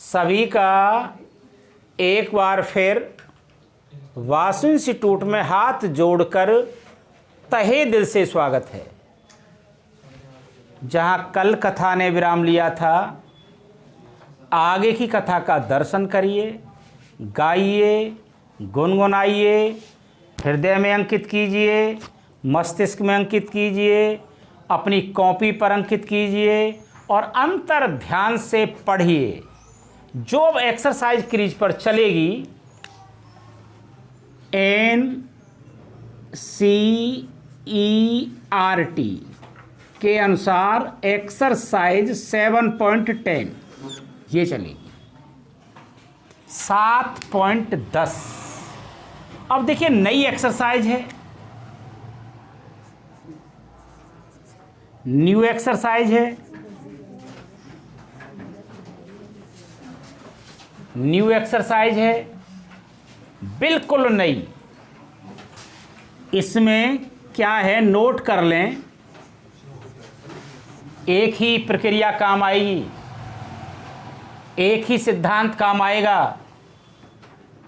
सभी का एक बार फिर वासु इंस्टीट्यूट में हाथ जोड़कर तहे दिल से स्वागत है। जहां कल कथा ने विराम लिया था, आगे की कथा का दर्शन करिए, गाइए, गुनगुनाइए, हृदय में अंकित कीजिए, मस्तिष्क में अंकित कीजिए, अपनी कॉपी पर अंकित कीजिए और अंतर ध्यान से पढ़िए। जो अब एक्सरसाइज क्रीज पर चलेगी, NCERT के अनुसार एक्सरसाइज 7.10 ये चलेगी। 7.10 अब देखिए नई एक्सरसाइज है, न्यू एक्सरसाइज है। न्यू एक्सरसाइज है, बिल्कुल नई। इसमें क्या है, नोट कर लें। एक ही प्रक्रिया काम आएगी, एक ही सिद्धांत काम आएगा,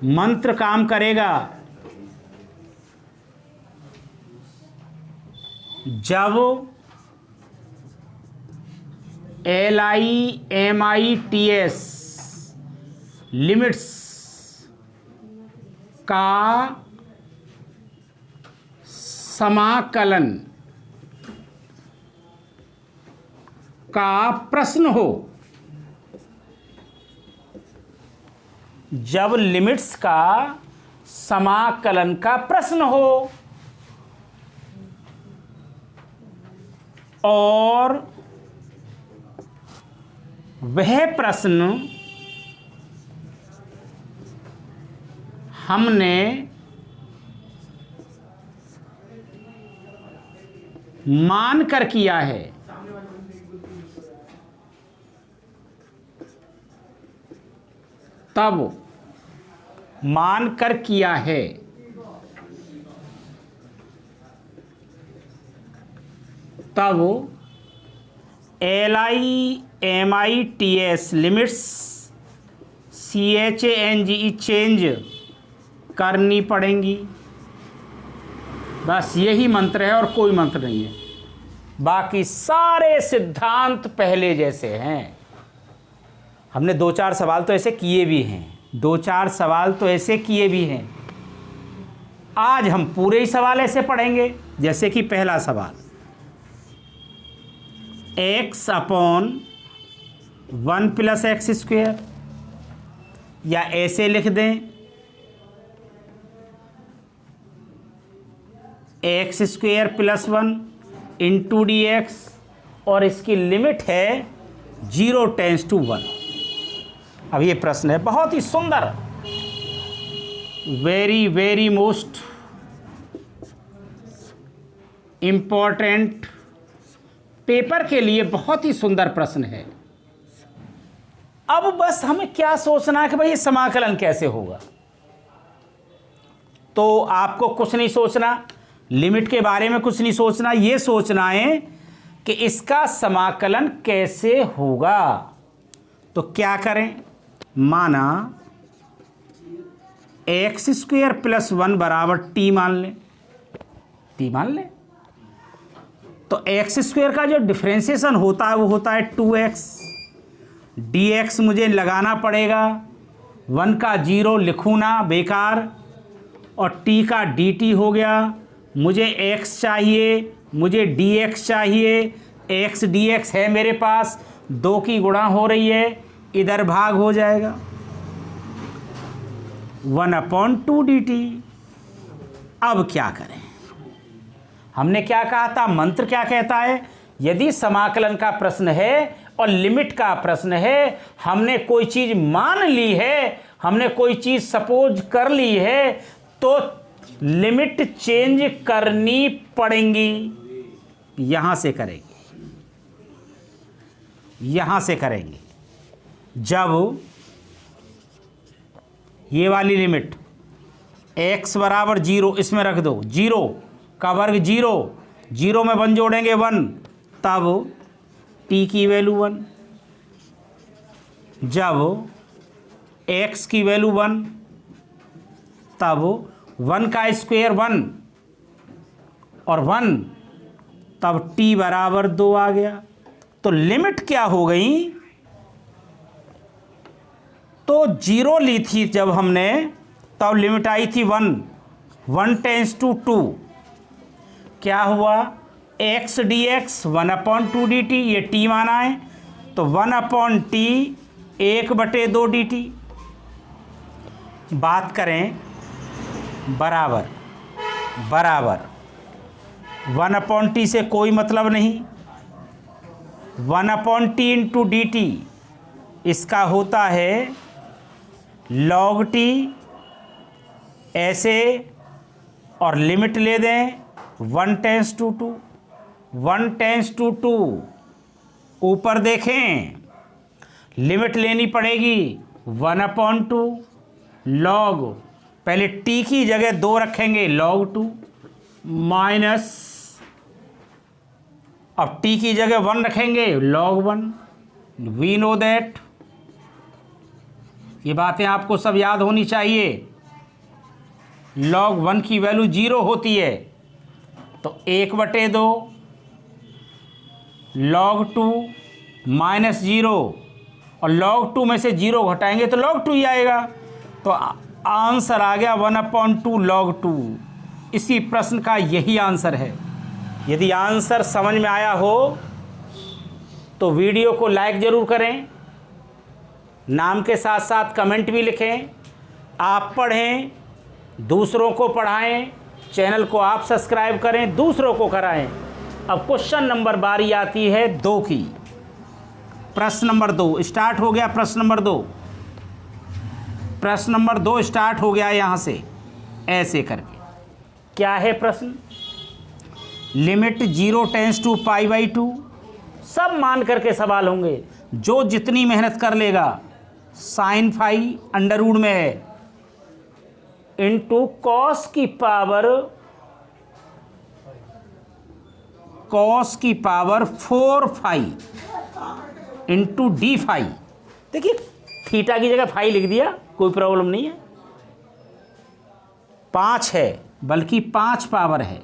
मंत्र काम करेगा। जब LIMITS लिमिट्स का समाकलन का प्रश्न हो, जब लिमिट्स का समाकलन का प्रश्न हो और वह प्रश्न हमने मान कर किया है, तब मान कर किया है, तब LIMITS लिमिट्स CHANGE चेंज करनी पड़ेंगी। बस यही मंत्र है और कोई मंत्र नहीं है। बाकी सारे सिद्धांत पहले जैसे हैं। हमने 2-4 सवाल तो ऐसे किए भी हैं, 2-4 सवाल तो ऐसे किए भी हैं। आज हम पूरे ही सवाल ऐसे पढ़ेंगे। जैसे कि पहला सवाल, x/1 + x², या ऐसे लिख दें x² + 1 × dx, और इसकी लिमिट है 0 टेंस टू 1। अब ये प्रश्न है बहुत ही सुंदर, very very most important, paper के लिए बहुत ही सुंदर प्रश्न है। अब बस हमें क्या सोचना है कि भाई ये समाकलन कैसे होगा। तो आपको कुछ नहीं सोचना, लिमिट के बारे में कुछ नहीं सोचना, ये सोचना है कि इसका समाकलन कैसे होगा। तो क्या करें, माना x² + 1 = t मान लें, t मान लें। तो x² का जो डिफ्रेंसिएशन होता है वो होता है 2x, dx मुझे लगाना पड़ेगा, 1 का 0 लिखूँ ना बेकार, और t का dt हो गया। मुझे x चाहिए, मुझे dx चाहिए, x dx है मेरे पास, 2 की गुणा हो रही है, इधर भाग हो जाएगा 1/2 dt। अब क्या करें, हमने क्या कहा था, मंत्र क्या कहता है, यदि समाकलन का प्रश्न है और लिमिट का प्रश्न है, हमने कोई चीज मान ली है, हमने कोई चीज सपोज कर ली है, तो लिमिट चेंज करनी पड़ेंगी। यहां से करेंगे, यहां से करेंगे। जब ये वाली लिमिट x = 0 इसमें रख दो, 0 का वर्ग 0, 0 में 1 जोड़ेंगे 1, तब t की वैल्यू 1। जब x की वैल्यू 1, तब 1 का स्क्वायर 1 और 1, तब t बराबर 2 आ गया। तो लिमिट क्या हो गई? तो 0 ली थी जब हमने, तब लिमिट आई थी 1, 1 टेंस टू 2, क्या हुआ? x dx 1/2 dt, ये t माना है, तो 1/t 1/2 dt। बात करें बराबर 1/t से कोई मतलब नहीं, 1/t इंटू डी टी, इसका होता है log t, ऐसे, और लिमिट ले दें 1 टेंस टू 2, 1 टेंस टू 2, ऊपर देखें लिमिट लेनी पड़ेगी 1/2 log, पहले t की जगह 2 रखेंगे log 2 माइनस, अब t की जगह 1 रखेंगे log 1। वी नो दैट, ये बातें आपको सब याद होनी चाहिए। log 1 की वैल्यू 0 होती है, तो 1/2 log 2 माइनस 0, और log 2 में से 0 घटाएंगे तो log 2 ही आएगा। तो आंसर आ गया 1/2 log 2। इसी प्रश्न का यही आंसर है। यदि आंसर समझ में आया हो तो वीडियो को लाइक ज़रूर करें, नाम के साथ साथ कमेंट भी लिखें। आप पढ़ें, दूसरों को पढ़ाएं, चैनल को आप सब्सक्राइब करें, दूसरों को कराएं। अब क्वेश्चन नंबर बारी आती है 2 की। प्रश्न नंबर 2 स्टार्ट हो गया। प्रश्न नंबर 2 स्टार्ट हो गया यहाँ से, ऐसे करके। क्या है प्रश्न? लिमिट 0 टेंस टू π/2, सब मान करके सवाल होंगे। जो जितनी मेहनत कर लेगा, साइन फाई अंडर रूट में है, इंटू कॉस की power 4 phi into d phi. देखिए थीटा की जगह फाई लिख दिया, कोई प्रॉब्लम नहीं है। 5 है, बल्कि 5 पावर है,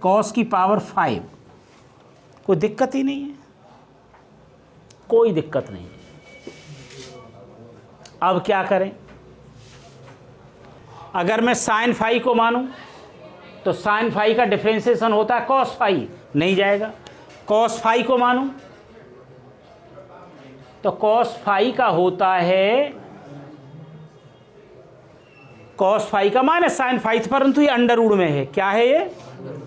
कॉस की पावर 5, कोई दिक्कत ही नहीं है, कोई दिक्कत नहीं है। अब क्या करें? अगर मैं साइन फाई को मानूं तो साइन फाई का डिफरेंशिएशन होता है कॉस फाई, नहीं जाएगा। कॉस फाई को मानूं तो कॉस फाई का होता है, कॉस फाई का माइनस साइन फाई, परंतु ये अंडर रूट में है। क्या है ये?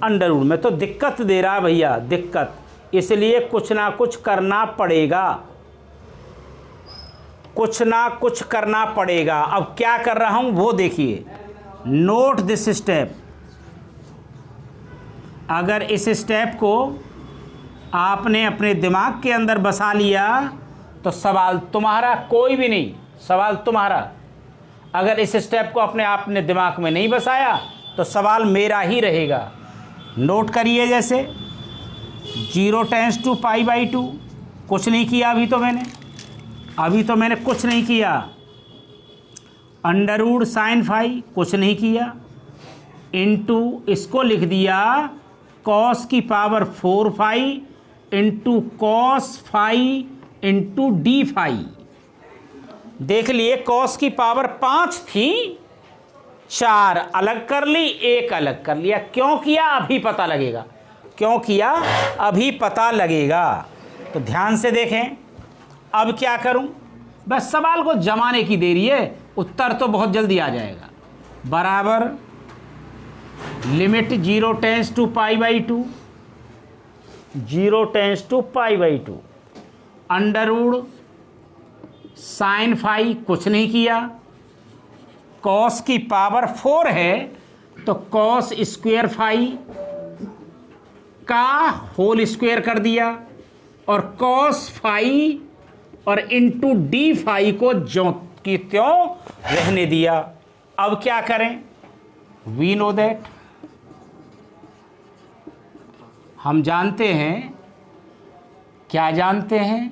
अंडर रूट में। तो दिक्कत दे रहा है भैया, दिक्कत, इसलिए कुछ ना कुछ करना पड़ेगा, कुछ ना कुछ करना पड़ेगा। अब क्या कर रहा हूं वो देखिए, नोट दिस स्टेप। अगर इस स्टेप को आपने अपने दिमाग के अंदर बसा लिया तो सवाल तुम्हारा कोई भी नहीं, सवाल तुम्हारा। अगर इस स्टेप को आपने दिमाग में नहीं बसाया तो सवाल मेरा ही रहेगा। नोट करिए, जैसे 0 टेंस टू π/2, कुछ नहीं किया अभी तो मैंने कुछ नहीं किया। अंडर रूट साइन फाई, कुछ नहीं किया, इंटू इसको लिख दिया कॉस की power 4 phi into cos phi into d phi. देख लिए, कॉस की पावर 5 थी, 4 अलग कर ली, 1 अलग कर लिया। क्यों किया अभी पता लगेगा, क्यों किया अभी पता लगेगा। तो ध्यान से देखें। अब क्या करूं? बस सवाल को जमाने की देरी है, उत्तर तो बहुत जल्दी आ जाएगा। बराबर limit 0 tends to π/2, 0 tends to π/2, under root sine phi, कुछ नहीं किया, कॉस की पावर 4 है तो कॉस स्क्वायर फाई का होल स्क्वायर कर दिया, और कॉस फाई और इंटू डी फाई को ज्यों की त्यों रहने दिया। अब क्या करें? वी नो दैट, हम जानते हैं, क्या जानते हैं?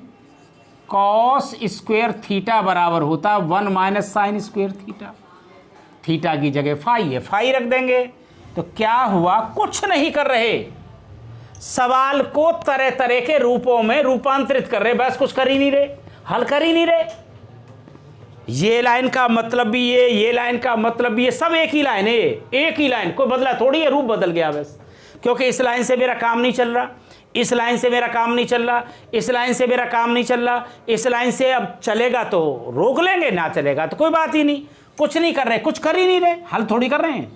कॉस स्क्वेयर थीटा बराबर होता है 1 minus sine square theta. Theta की जगह फाई है, फाई रख देंगे। तो क्या हुआ, कुछ नहीं कर रहे, सवाल को तरह तरह के रूपों में रूपांतरित कर रहे, बस कुछ कर ही नहीं रहे, हल कर ही नहीं रहे। ये लाइन का मतलब भी ये लाइन का मतलब भी ये, सब एक ही लाइन है, एक ही लाइन, कोई बदला थोड़ी है, रूप बदल गया बस। क्योंकि इस लाइन से मेरा काम नहीं चल रहा, इस लाइन से मेरा काम नहीं चल रहा, इस लाइन से मेरा काम नहीं चल रहा, इस लाइन से अब चलेगा तो रोक लेंगे, ना चलेगा तो कोई बात ही नहीं। कुछ नहीं कर रहे, कुछ कर ही नहीं रहे, हल थोड़ी कर रहे हैं।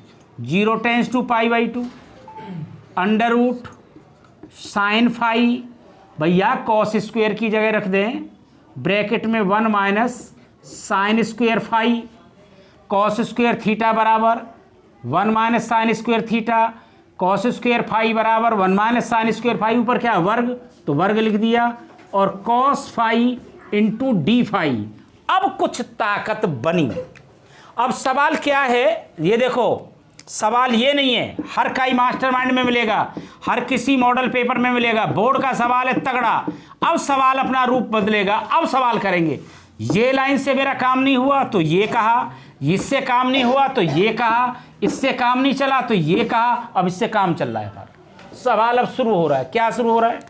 0 tends to π/2 under root sine phi, भैया कॉस स्क्वेयर की जगह रख दें, ब्रैकेट में 1 minus sine square phi, cos square theta बराबर 1 minus sine square theta, cos square phi बराबर 1 माइनस साइन स्क्वेयर फाई, ऊपर क्या वर्ग, तो वर्ग लिख दिया, और cos phi into d phi. अब कुछ ताकत बनी। अब सवाल क्या है, ये देखो, सवाल ये नहीं है हर काई मास्टरमाइंड में मिलेगा, हर किसी मॉडल पेपर में मिलेगा, बोर्ड का सवाल है तगड़ा। अब सवाल अपना रूप बदलेगा, अब सवाल करेंगे, ये लाइन से मेरा काम नहीं हुआ तो ये कहा, इससे काम नहीं हुआ तो ये कहा, इससे काम नहीं चला तो ये कहा, अब इससे काम चल रहा है। सवाल अब शुरू हो रहा है, क्या शुरू हो रहा है,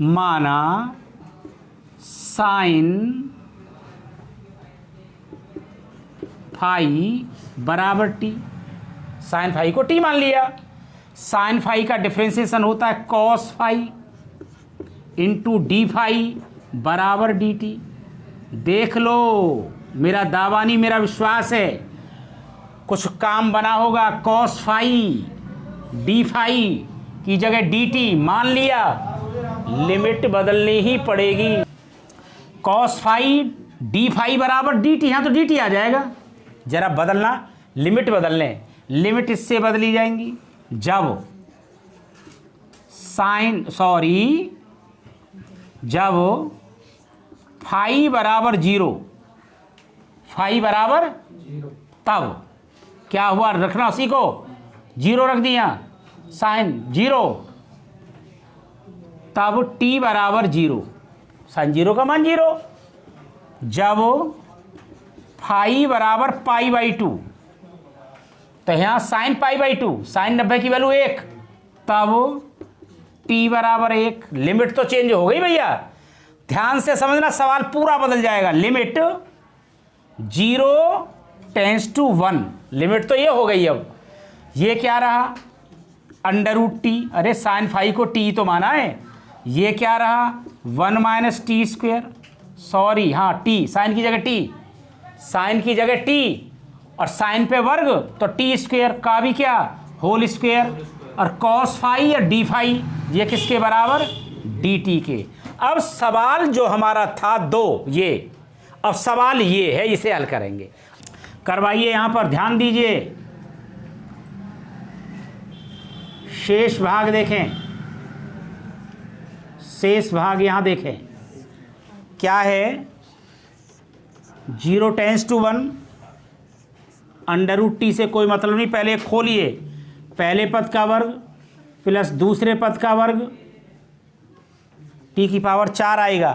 माना साइन फाई बराबर टी, साइन फाई को टी मान लिया, साइन फाई का डिफरेंशिएशन होता है cos phi into d phi बराबर डी टी। देख लो, मेरा दावा नहीं, मेरा विश्वास है, कुछ काम बना होगा। कॉस फाई डी फाई की जगह डी टी मान लिया, लिमिट बदलनी ही पड़ेगी। कॉस फाई डी फाई बराबर डी टी, यहाँ तो डी टी आ जाएगा, जरा बदलना, लिमिट बदल लें, लिमिट इससे बदली जाएंगी जब जब फाई बराबर 0, फाई बराबर 0, तब क्या हुआ, रखना उसी को, 0 रख दिया, साइन 0, तब टी बराबर 0, साइन 0 का मान 0। जब फाई बराबर π/2, तो यहाँ साइन π/2, साइन 90 की वैल्यू 1, तब टी बराबर 1। लिमिट तो चेंज हो गई भैया, ध्यान से समझना, सवाल पूरा बदल जाएगा। लिमिट 0 टेंस टू 1, लिमिट तो ये हो गई। अब ये क्या रहा, अंडर रूट टी, अरे साइन फाई को टी तो माना है, ये क्या रहा 1 माइनस टी स्क्वेयर, सॉरी हाँ टी, साइन की जगह टी, साइन की जगह टी, और साइन पे वर्ग तो टी स्क्वेयर का भी क्या होल स्क्वेयर, और कॉस फाई या डी फाई ये किसके बराबर, डी टी के। अब सवाल जो हमारा था 2, ये अब सवाल ये है, इसे हल करेंगे, करवाइए। यहां पर ध्यान दीजिए, शेष भाग देखें, शेष भाग यहां देखें क्या है, 0 tends to 1 under root t से कोई मतलब नहीं, पहले खोलिए, पहले पद का वर्ग प्लस दूसरे पद का वर्ग, टी की पावर 4 आएगा,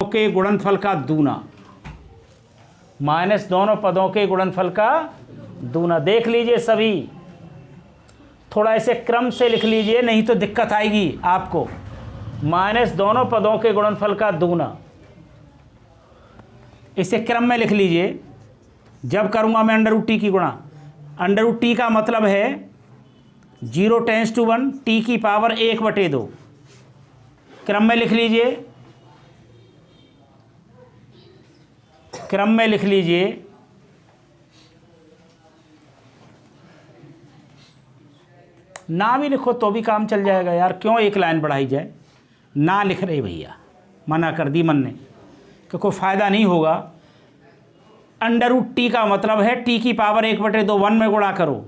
के गुणनफल का दूना माइनस दोनों पदों के गुणनफल का दूना। देख लीजिए सभी, थोड़ा ऐसे क्रम से लिख लीजिए, नहीं तो दिक्कत आएगी आपको। माइनस दोनों पदों के गुणनफल का दूना, इसे क्रम में लिख लीजिए। जब करूंगा मैं अंडर रूट टी की गुणा, अंडर रूट टी का मतलब है 0 टेंस टू 1 टी की पावर 1/2, क्रम में लिख लीजिए, क्रम में लिख लीजिए। ना भी लिखो तो भी काम चल जाएगा यार, क्यों एक लाइन बढ़ाई जाए। ना लिख रहे भैया, मना कर दी मन ने कि कोई फ़ायदा नहीं होगा। अंडर रूट टी का मतलब है टी की पावर 1/2, 1 में गुणा करो,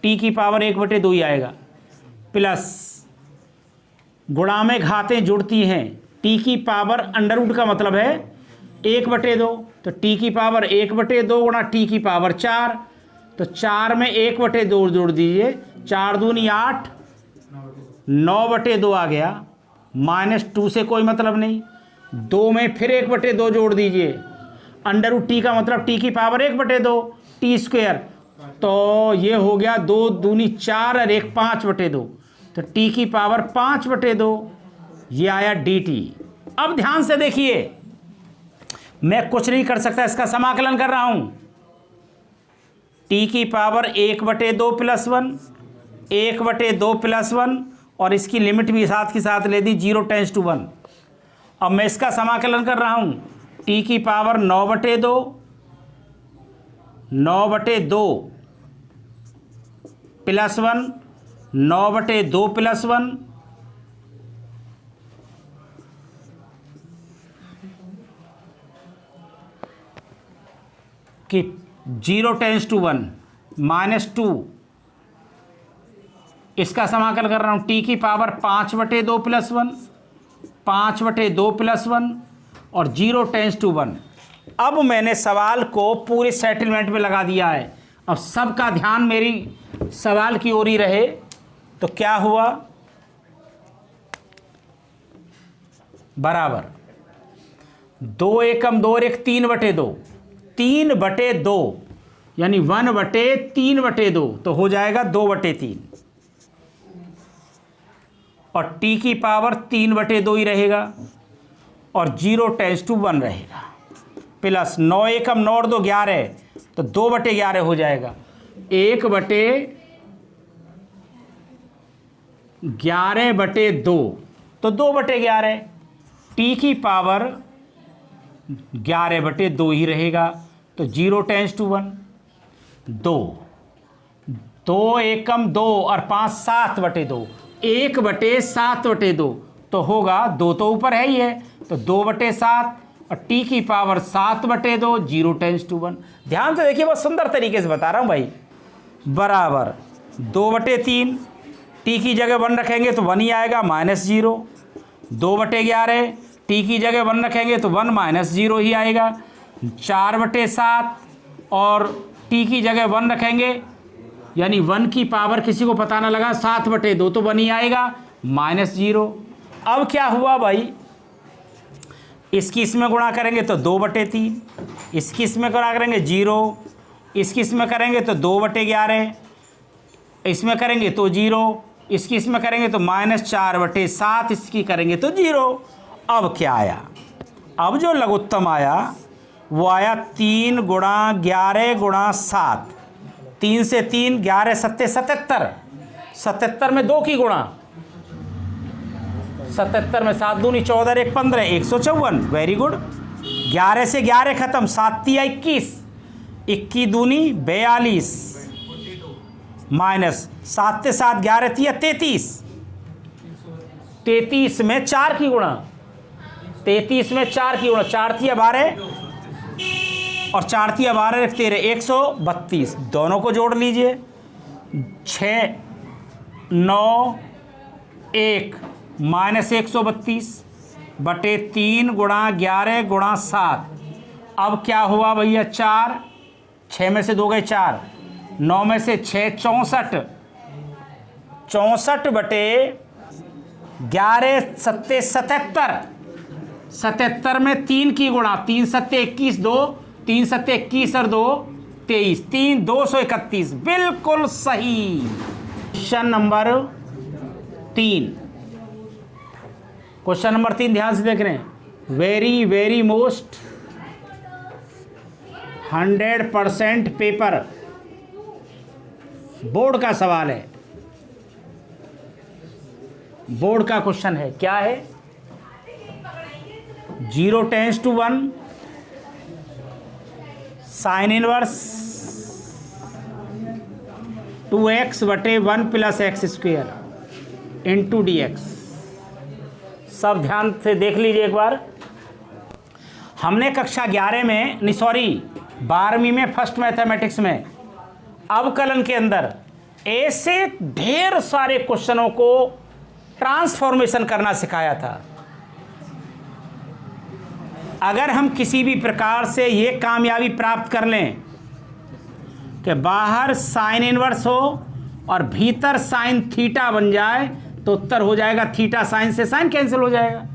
टी की पावर 1/2 ही आएगा, प्लस गुणा में घातें जुड़ती हैं, टी की पावर अंडर रूट का मतलब है 1/2, तो टी की पावर 1/2 गुणा टी की पावर 4, तो 4 में 1/2 जोड़ दीजिए, 4 दूनी 8, 9/2 आ गया, -2 से कोई मतलब नहीं, 2 में फिर 1/2 जोड़ दीजिए, √t का मतलब t की पावर 1/2 टी स्क्वायर, तो ये हो गया 2 दूनी 4 और 1 5/2, तो t की पावर 5/2, ये आया dt। अब ध्यान से देखिए, मैं कुछ नहीं कर सकता, इसका समाकलन कर रहा हूं, t की पावर 1/2 + 1, 1/2 + 1, और इसकी लिमिट भी साथ के साथ ले दी 0 टेंड्स टू 1। अब मैं इसका समाकलन कर रहा हूं, t की पावर 9/2 + 1, 9/2 + 1, कि 0 टेंड्स टू 1 -2, इसका समाकलन कर रहा हूं, t की पावर 5/2 + 1, 5/2 + 1, और 0 टेंड्स टू 1। अब मैंने सवाल को पूरे सेटलमेंट में लगा दिया है। अब सबका ध्यान मेरी सवाल की ओर ही रहे, तो क्या हुआ, बराबर 2 एकम 2 और 1 3/2, 3/2 यानी 1/3/2, तो हो जाएगा 2/3, और t की पावर 3/2 ही रहेगा, और 0 टेंड्स टू 1 रहेगा, प्लस 9 एकम 9 और 2 11, तो 2/11 हो जाएगा, 1/11/2, तो 2/11, t की पावर 11/2 ही रहेगा, तो 0 टेंड्स टू 1, 2 एकम 2 और 5 7/2, 1/7/2, तो होगा 2 तो ऊपर है ही है, तो 2/7, और t की पावर 7/2, 0 टेंड्स टू 1। ध्यान से देखिए, बहुत सुंदर तरीके से बता रहा हूं भाई, बराबर 2/3, t की जगह 1 रखेंगे तो 1 ही आएगा, -0, 2/11, t की जगह 1 रखेंगे तो 1 -0 ही आएगा, 4/7, और t की जगह 1 रखेंगे, यानी 1 की पावर किसी को पता ना लगा, 7/2, तो 1 ही आएगा, -0। अब क्या हुआ भाई, इसकी इसमें गुणा करेंगे तो 2/3, इसकी इसमें गुणा करेंगे 0, इसकी इसमें करेंगे तो 2/11, इसमें करेंगे तो 0, इसकी इसमें करेंगे तो -4/7, इसकी करेंगे तो 0। अब क्या आया, अब जो लघुत्तम आया वो आया 3 × 11 × 7, 3 से 3, 11 7 77, 77 में 2 की गुणा, 77 में 7 दूनी 14 1 15, 154, वेरी गुड। 11 से 11 खत्म, 7 × 21, 21 दूनी 42, माइनस 7 से 7 11 × 33, 33 में 4 की गुणा, 33 में 4 की गुणा, 4 × 12 और 4 × 12 13, 132, दोनों को जोड़ लीजिए, 6 9 1 -132/3 × 11 × 7। अब क्या हुआ भैया, 4, 6 में से 2 गए 4, 9 में से 6 64, 64/11 7 77, 77 में 3 की गुणा, 3 7 21, 2 3 7 21 और 2 23, 3 231, बिल्कुल सही। क्वेश्चन नंबर 3, क्वेश्चन नंबर 3 ध्यान से देख रहे हैं, very very most 100% paper, board का सवाल है, बोर्ड का क्वेश्चन है, क्या है, 0 tends to 1 sine inverse 2x/1 + x² × dx। सब ध्यान से देख लीजिए एक बार, हमने कक्षा 11 में, नहीं सॉरी 12वीं में फर्स्ट मैथमेटिक्स में अवकलन के अंदर ऐसे ढेर सारे क्वेश्चनों को ट्रांसफॉर्मेशन करना सिखाया था। अगर हम किसी भी प्रकार से ये कामयाबी प्राप्त कर लें कि बाहर साइन इनवर्स हो और भीतर साइन थीटा बन जाए, तो उत्तर हो जाएगा थीटा साइन से साइन कैंसिल हो जाएगा।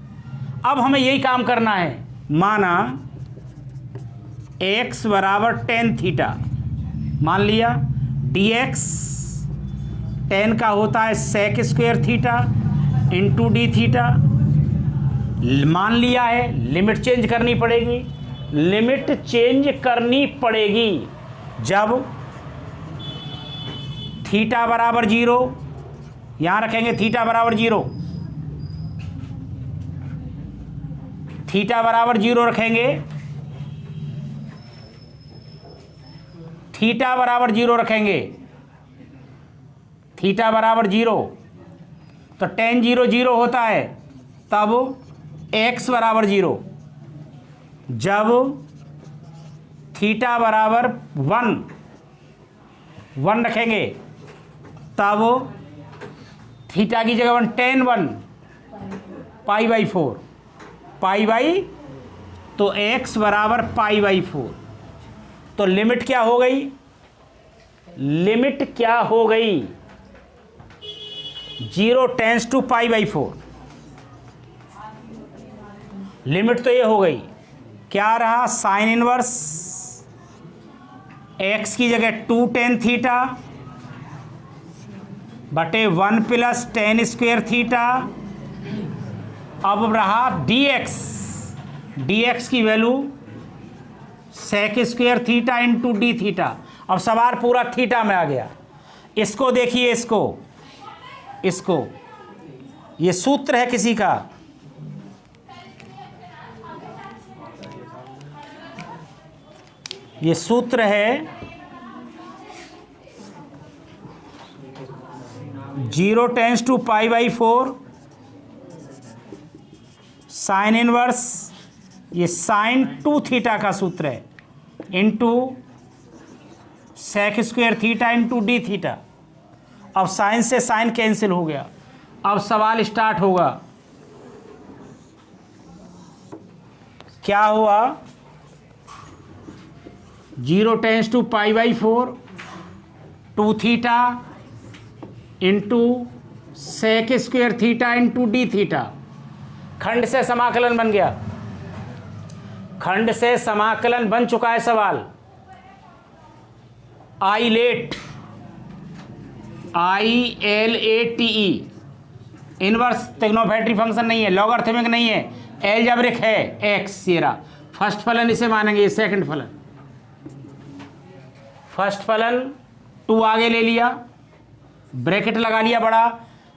अब हमें यही काम करना है। माना x बराबर टेन थीटा, मान लिया dx टेन का होता है sec square theta into d theta, मान लिया है। लिमिट चेंज करनी पड़ेगी, लिमिट चेंज करनी पड़ेगी जब थीटा बराबर 0, यहां रखेंगे थीटा बराबर 0, थीटा बराबर 0 रखेंगे, थीटा बराबर 0 रखेंगे, थीटा बराबर 0, तो टेन 0 0 होता है। तब x बराबर 0, जब थीटा बराबर 1 रखेंगे, तब थीटा की जगह 1 ten 1 pi by 4, pi by, तो x बराबर पाई बाई 4। तो लिमिट क्या हो गई, लिमिट क्या हो गई, 0 tends to pi by 4। Limit तो ये हो गई, क्या रहा, साइन इनवर्स x की जगह 2 टेन थीटा बटे 1 प्लस टेन स्क्वायर थीटा। अब रहा dx, dx की value sec square theta into d theta. अब सवाल पूरा थीटा में आ गया। इसको देखिए, इसको ये सूत्र है किसी का, ये सूत्र है 0 tends to pi by 4 sine inverse, ये साइन 2 थीटा का सूत्र है into sec square theta into d theta. अब साइन से साइन कैंसिल हो गया। अब सवाल स्टार्ट होगा, क्या हुआ, 0 tends to pi by 4 2 theta into sec square theta into d theta. खंड से समाकलन बन गया, खंड से समाकलन बन चुका है सवाल। ILATE इनवर्स ट्रिग्नोमेट्री फंक्शन नहीं है, लॉगरिथमिक नहीं है, एलजेब्रिक है। एक्स ये रहा फर्स्ट फलन, इसे मानेंगे ये सेकंड फलन। फर्स्ट फलन 2 आगे ले लिया, ब्रैकेट लगा लिया बड़ा,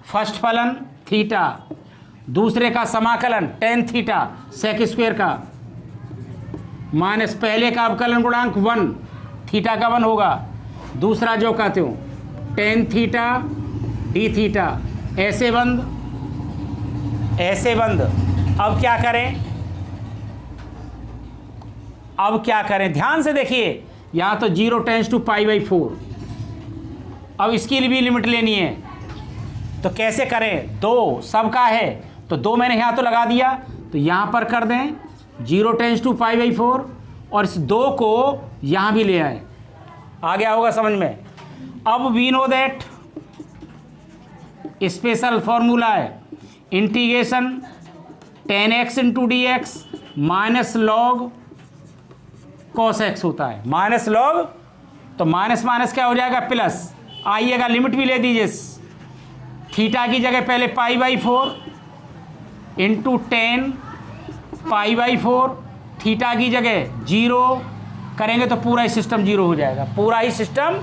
फर्स्ट फलन थीटा, दूसरे का समाकलन टेन थीटा सेक स्क्वायर का माइनस पहले का अवकलन गुणांक 1 थीटा का 1 होगा, दूसरा जो कहते हो टेन थीटा डी थीटा। ऐसे बंद, ऐसे बंद। अब क्या करें, अब क्या करें, ध्यान से देखिए। यहाँ तो 0 टेंस टू पाई बाई 4, अब इसकी भी लिमिट लेनी है, तो कैसे करें, 2 सबका है तो 2 मैंने यहाँ तो लगा दिया, तो यहाँ पर कर दें 0 टेंस टू पाई बाई 4 और इस 2 को यहाँ भी ले आए। आ गया होगा समझ में। अब we know that special formula है integration tan x into d x minus log cos x होता है, माइनस लॉग, तो माइनस माइनस क्या हो जाएगा प्लस। आइएगा लिमिट भी ले दीजिए, थीटा की जगह पहले पाई by 4 into ten pi by 4, theta की जगह 0 करेंगे तो पूरा ही सिस्टम 0 हो जाएगा, पूरा ही सिस्टम।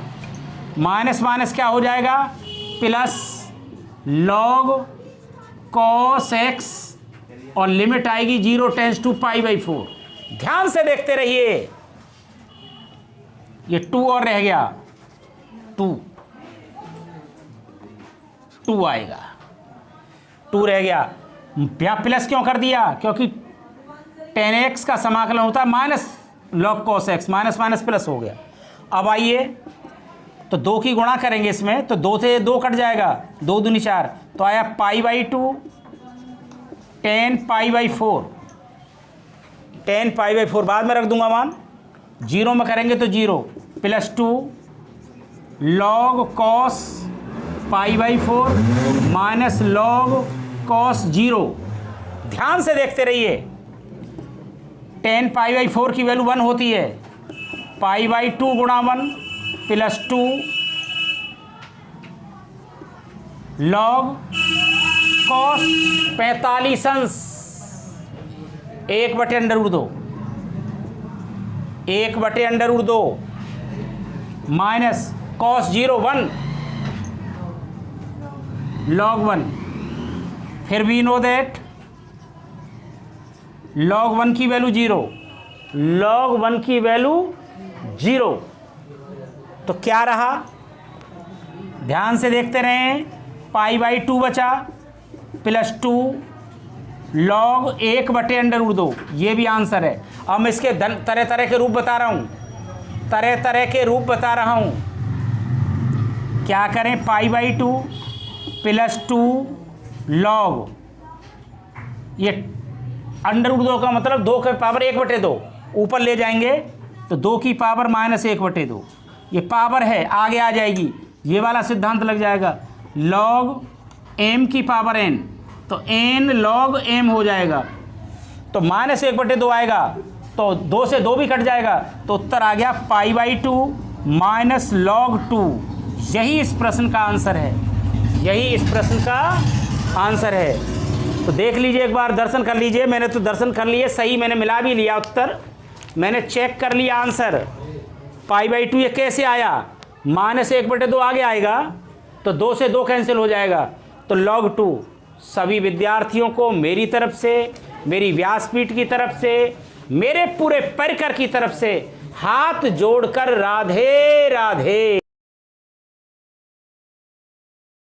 माइनस माइनस क्या हो जाएगा प्लस लॉग कॉस एक्स और लिमिट आएगी 0 टेंस टू पाई बाई 4। ध्यान से देखते रहिए, ये 2 और रह गया, 2 आएगा, 2 रह गया। यहाँ प्लस क्यों कर दिया, क्योंकि 10x का समाकलन होता है minus log cos x, minus minus plus हो गया। अब आइए तो 2 की गुणा करेंगे इसमें, तो 2 से 2 कट जाएगा, 2 दूनी 4, तो आया pi by 2 10 pi by 4, 10 pi by 4 बाद में रख दूंगा मान, 0 में करेंगे तो 0 plus 2 log cos π/4 minus log cos 0। ध्यान से देखते रहिए, tan π/4 की वैल्यू 1 होती है, π/2 गुणा 1 प्लस 2 log cos 45 अंश 1/√2 1/√2 माइनस cos 0 1 log 1। फिर वी नो दैट log 1 की वैल्यू 0, log 1 की वैल्यू 0। तो क्या रहा, ध्यान से देखते रहें, π/2 बचा प्लस 2 log 1/√2, ये भी आंसर है। अब मैं इसके तरह तरह के रूप बता रहा हूँ, तरह तरह के रूप बता रहा हूँ। क्या करें, π/2 प्लस 2 log, ये √2 का मतलब 2 के पावर 1/2, ऊपर ले जाएंगे तो 2 की पावर माइनस 1/2, ये पावर है आगे आ जाएगी, ये वाला सिद्धांत लग जाएगा। log m की पावर n, तो n log m हो जाएगा, तो माइनस 1/2 आएगा, तो 2 से 2 भी कट जाएगा, तो उत्तर आ गया π/2 माइनस log 2। यही इस प्रश्न का आंसर है, यही इस प्रश्न का आंसर है। तो देख लीजिए, एक बार दर्शन कर लीजिए। मैंने तो दर्शन कर लिए, सही मैंने मिला भी लिया उत्तर, मैंने चेक कर लिया आंसर। π/2 ये कैसे आया, माइनस 1/2 आगे आएगा, तो 2 से 2 कैंसिल हो जाएगा, तो log 2। सभी विद्यार्थियों को मेरी तरफ से, मेरी व्यासपीठ की तरफ से, मेरे पूरे परिकर की तरफ से हाथ जोड़कर राधे राधे।